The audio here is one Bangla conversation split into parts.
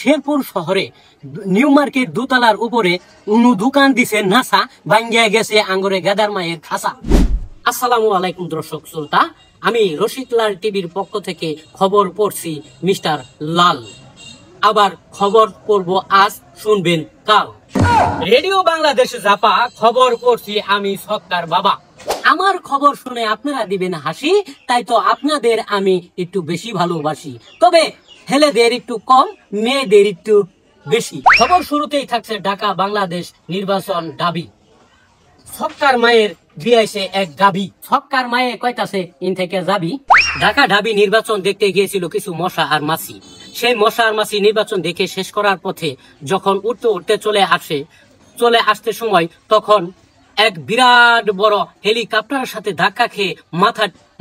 শেরপুর শহরে নিউ মার্কেট দোতলার উপরে দোকান দিছে নাসা, ভাঙ্গিয়া গেছে আঙ্গুরে গাদার মায়ের খাসা। আসসালামু আলাইকুম দর্শক শ্রোতা, আমি রশিদ লাল টিভির পক্ষ থেকে খবর পড়ছি মিস্টার লাল। আবার খবর পড়ব আজ, শুনবেন কাল। রেডিও বাংলাদেশ জাপা খবর পড়ছি আমি সরকার বাবা। আমার খবর শুনে আপনারা দিবেন হাসি, তাই তো আপনাদের আমি একটু বেশি ভালোবাসি। তবে ছেলেদের একটু কম, মেয়েদের একটু বেশি। খবর শুরুতেই থাকছে ঢাকা বাংলাদেশ নির্বাচন দাবি। সরকার মায়ের দিয়েছে এক গাবি, সরকার মায়ে কয়তাছে ইন থেকে যাবি। ঢাকা ঢাবি নির্বাচন দেখতে গিয়েছিল কিছু মশা আর মাছি। সেই মশা আর মাছি নির্বাচন দেখে শেষ করার পথে যখন উঠতে উঠতে চলে আসতে সময় তখন এক বিরাট বড় হেলিকপ্টারের সাথে ধাক্কা খেয়ে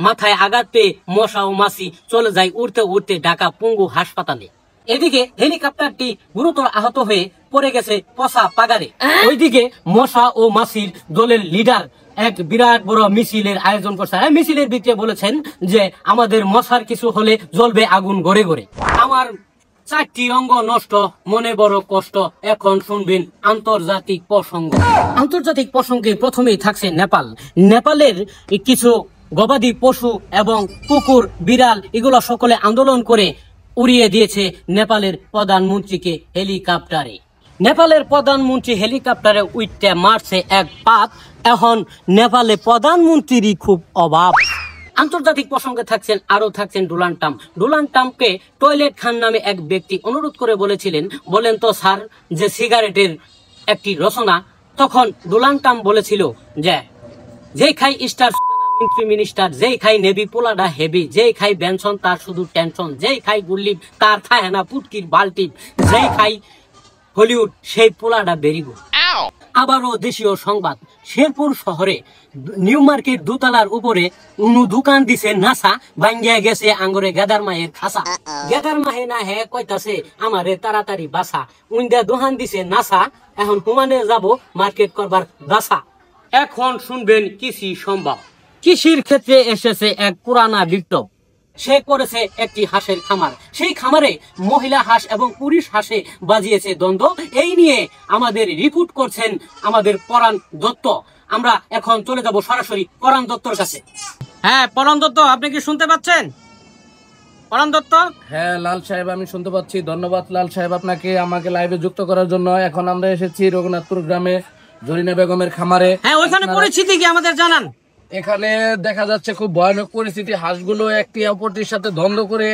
মাথায় আঘাত পেয়ে মশা ও মাছি চলে যায় উড়তে উড়তে ঢাকা পঙ্গু হাসপাতালে। এদিকে হেলিকপ্টারটি গুরুতর আহত হয়ে পড়ে গেছে পচা পাগারে। ওইদিকে মশা ও মাছির দলের লিডার এক বিরাট বড় মিছিলের আয়োজন করছে। মিছিলের ভিতরে বলেছেন যে আমাদের মশার কিছু হলে জ্বলবে আগুন গড়ে গড়ে। আমার 4টি অঙ্গ নষ্ট, মনে বড় কষ্ট। এখন শুনবেন আন্তর্জাতিক প্রসঙ্গ। আন্তর্জাতিক প্রসঙ্গে প্রথমেই থাকছে নেপাল। নেপালের কিছু গবাদি পশু এবং কুকুর, বিড়াল এগুলো সকলে আন্দোলন করে উড়িয়ে দিয়েছে নেপালের প্রধানমন্ত্রীকে হেলিকপ্টারে। নেপালের প্রধানমন্ত্রী হেলিকপ্টারে উঠতে মারছে এক পাত। এখন নেপালে প্রধানমন্ত্রীরই খুব অভাব। আন্তর্জাতিক প্রসঙ্গে থাকছেন ডোনাল্ড ট্রাম্প। ডোনাল্ড ট্রাম্পকে টয়লেট খান নামে এক ব্যক্তি অনুরোধ করে বলেছিলেন, বলেন তো স্যার যে সিগারেটের একটি রচনা। তখন ডোনাল্ড ট্রাম্প বলেছিল যে খাই স্টার মিনিস্টার, যেই খাই নেভি পোলাডা হেভি, যেই খাই বেনসন তার শুধু টেনশন, যেই খাই গুল্লিপ তার থায় না পুটকির বালটিপ, যেই খাই হলিউড সেই পোলাডা বেরিব। আবারও দেশীয় সংবাদ। শেরপুর শহরে নিউ মার্কেট দোতলার উপরে দোকান দিছে নাসা, ভাঙ্গিয়া গেছে আঙ্গুরে গাদার মায়ের খাসা। গাদার মাহে না হে কইতাছে আমারে তাড়াতাড়ি বাসা, উইন্দা দোকান দিছে নাসা, এখন হুমানে যাব মার্কেট করবার বাসা। এখন শুনবেন কৃষি সম্ভব। কৃষির ক্ষেত্রে এসেছে এক পুরানা বিপ্লব। সে করেছে একটি হাঁসের খামার। সেই খামারে মহিলা হাঁস এবং পুরুষ হাঁসে বাজিয়েছে দ্বন্দ্ব। এই নিয়ে আমাদের রিপোর্ট করছেন আমাদের পরাণ দত্ত। আমরা এখন চলে যাব সরাসরি পরাণ দত্তর কাছে। হ্যাঁ পরাণ দত্ত, আপনি কি শুনতে পাচ্ছেন? পরাণ দত্ত। হ্যাঁ লাল সাহেব, আমি শুনতে পাচ্ছি। ধন্যবাদ লাল সাহেব আপনাকে আমাকে লাইভে যুক্ত করার জন্য। এখন আমরা এসেছি রঘুনাথপুর গ্রামে জরিনা বেগমের খামারে। হ্যাঁ, ওইখানে পরিস্থিতি কি আমাদের জানান? এখানে দেখা যাচ্ছে খুব ভয়ানক পরিস্থিতি। হাঁসগুলো একটি অপরটির সাথে দ্বন্দ্ব করে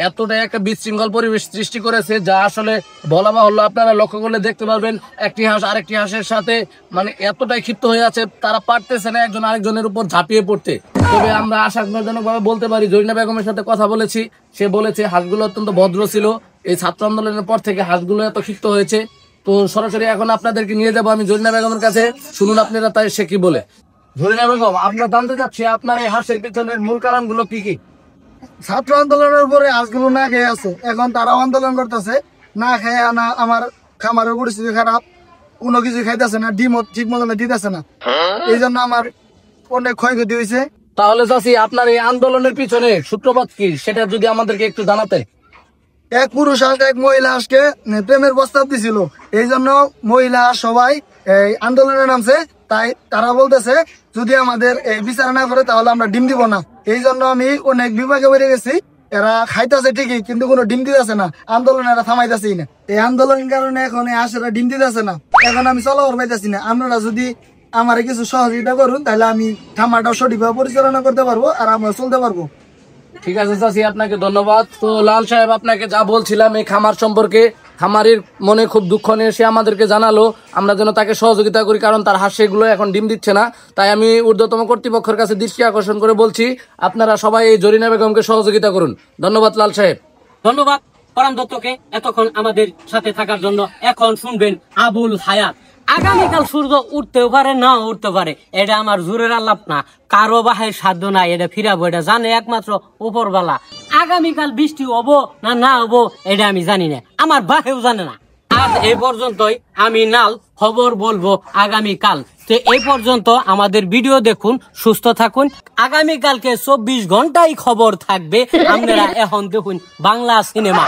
এতটাই একটা বিশৃঙ্খল পরিবেশ সৃষ্টি করেছে যা আসলে বলা বাহুল্য। আপনারা লক্ষ্য করলে দেখতে পারবেন একটি হাঁস আরেকটি হাঁসের সাথে মানে এতটাই ক্ষিপ্ত হয়ে আছে, তারা পারতেছে না একজন আরেকজনের উপর ঝাঁপিয়ে পড়তে। তবে আমরা আশাজনক ভাবে বলতে পারি, জরিনা বেগমের সাথে কথা বলেছি, সে বলেছে হাঁসগুলো অত্যন্ত ভদ্র ছিল। এই ছাত্র আন্দোলনের পর থেকে হাঁসগুলো এত ক্ষিপ্ত হয়েছে। তো সরাসরি এখন আপনাদেরকে নিয়ে যাবো আমি জরিনা বেগমের কাছে, শুনুন আপনারা তাই সে কি বলে। জরিনা বেগম, আপনার জানতে চাচ্ছি আপনার এই হাঁসের পিছনের মূল কারণগুলো কি কি? ছাত্র আন্দোলনের উপরে হাঁসগুলো না খেয়ে আছে, এখন তারাও আন্দোলন করতেছে। না খেয়ে না আমার খামারের পরিস্থিতি খারাপ, কোনো কিছু খাইতেছে না, ডিমও ঠিক মতন দিতেছে না, এই জন্য আমার অনেক ক্ষয়ক্ষতি হয়েছে। তাহলে চাচি, আপনার এই আন্দোলনের পিছনে সূত্রপাত কি সেটা যদি আমাদেরকে একটু জানাতে। এক পুরুষ হাঁস এক মহিলা হাঁসকে প্রেমের প্রস্তাব দিছিল, এই জন্য মহিলা সবাই এই আন্দোলনে নামছে। তাই তারা বলতেছে যদি আমাদের এই বিচার না করে তাহলে আমরা ডিম দিব না। এই জন্য আমি অনেক বিভাগে বেড়ে গেছি। এরা খাইতেছে ঠিকই, কিন্তু কোনো ডিম দিতেছে না। আন্দোলন এরা থামাইতেছেই না। এই আন্দোলনের কারণে এখন এই হাঁসেরা ডিম দিতেছে না। এখন আমি চলাবার পাইতেছি না। আপনারা যদি আমার কিছু সহযোগিতা করুন তাহলে আমি খামারটা সঠিকভাবে পরিচালনা করতে পারবো আর আমরা চলতে পারবো। ঠিক আছে চাচি, আপনাকে ধন্যবাদ। তো লাল সাহেব, আপনাকে যা বলছিলাম এই খামার সম্পর্কে, খামারির মনে খুব দুঃখ নিয়ে সে আমাদেরকে জানালো আমরা যেন তাকে সহযোগিতা করি, কারণ তার হাঁস সেগুলো এখন ডিম দিচ্ছে না। তাই আমি ঊর্ধ্বতম কর্তৃপক্ষের কাছে দৃষ্টি আকর্ষণ করে বলছি আপনারা সবাই এই জরিনা বেগমকে সহযোগিতা করুন। ধন্যবাদ লাল সাহেব। ধন্যবাদ পরাণ দত্তকে এতক্ষণ আমাদের সাথে থাকার জন্য। এখন শুনবেন আবুল হায়াত। আগামীকাল সূর্য উঠতেও পারে না উঠতে পারে, এটা আমার জোরের আলাপ না, কারো বাহের সাধ্য নাই এটা ফিরাবো, এটা জানে একমাত্র উপরওয়ালা। আগামীকাল বৃষ্টি হবো না হবো এটা আমি জানি না, আমার বাহেও জানে না। আজ এই পর্যন্তই। আমি নাল খবর বলবো আগামীকাল। তো এই পর্যন্ত আমাদের ভিডিও দেখুন, সুস্থ থাকুন। আগামীকালকে 24 ঘন্টাই খবর থাকবে। আপনারা এখন দেখুন বাংলা সিনেমা।